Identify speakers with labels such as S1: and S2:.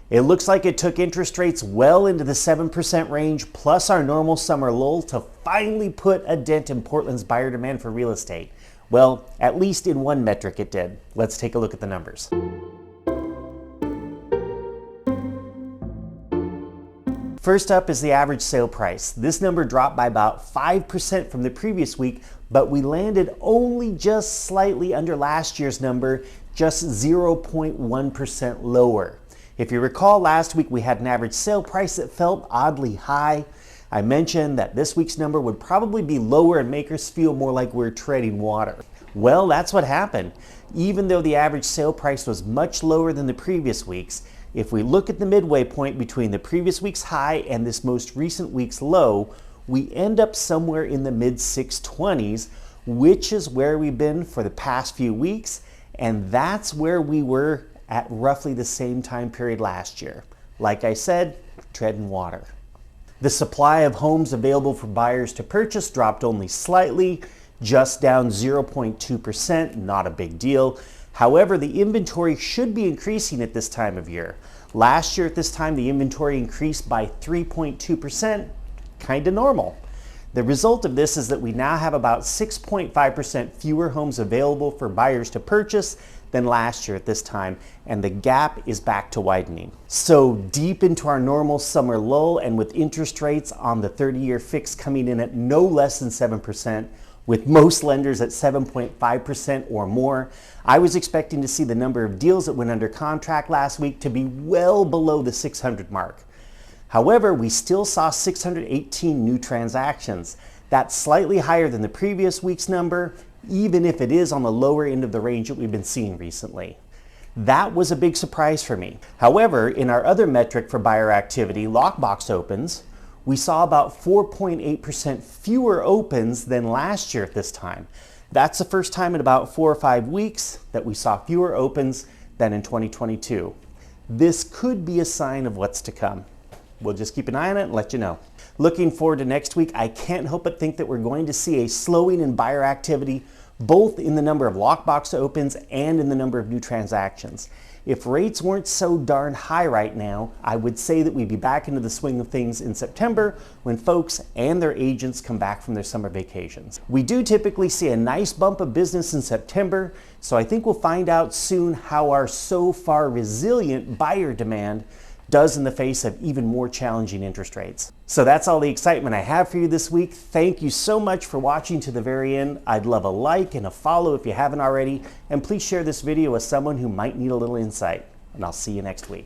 S1: It looks like it took interest rates well into the 7% range plus our normal summer lull to finally put a dent in Portland's buyer demand for real estate. Well, at least in one metric it did. Let's take a look at the numbers. First up is the average sale price. This number dropped by about 5% from the previous week, but we landed only just slightly under last year's number, just 0.1% lower. If you recall, last week we had an average sale price that felt oddly high. I mentioned that this week's number would probably be lower and make us feel more like we're treading water. Well, that's what happened. Even though the average sale price was much lower than the previous week's, if we look at the midway point between the previous week's high and this most recent week's low, we end up somewhere in the mid 620s, which is where we've been for the past few weeks, and that's where we were at roughly the same time period last year. Like I said, treading water. The supply of homes available for buyers to purchase dropped only slightly, just down 0.2%, not a big deal. However, the inventory should be increasing at this time of year. Last year at this time, the inventory increased by 3.2%, kind of normal. The result of this is that we now have about 6.5% fewer homes available for buyers to purchase than last year at this time, and the gap is back to widening. So deep into our normal summer lull, and with interest rates on the 30-year fix coming in at no less than 7%, with most lenders at 7.5% or more, I was expecting to see the number of deals that went under contract last week to be well below the 600 mark. However, we still saw 618 new transactions. That's slightly higher than the previous week's number, even if it is on the lower end of the range that we've been seeing recently. That was a big surprise for me. However, in our other metric for buyer activity, lockbox opens, we saw about 4.8% fewer opens than last year at this time. That's the first time in about 4 or 5 weeks that we saw fewer opens than in 2022. This could be a sign of what's to come. We'll just keep an eye on it and let you know. Looking forward to next week, I can't help but think that we're going to see a slowing in buyer activity, both in the number of lockbox opens and in the number of new transactions. If rates weren't so darn high right now, I would say that we'd be back into the swing of things in September when folks and their agents come back from their summer vacations. We do typically see a nice bump of business in September, so I think we'll find out soon how our so far resilient buyer demand does in the face of even more challenging interest rates. So that's all the excitement I have for you this week. Thank you so much for watching to the very end. I'd love a like and a follow if you haven't already, and please share this video with someone who might need a little insight. And I'll see you next week.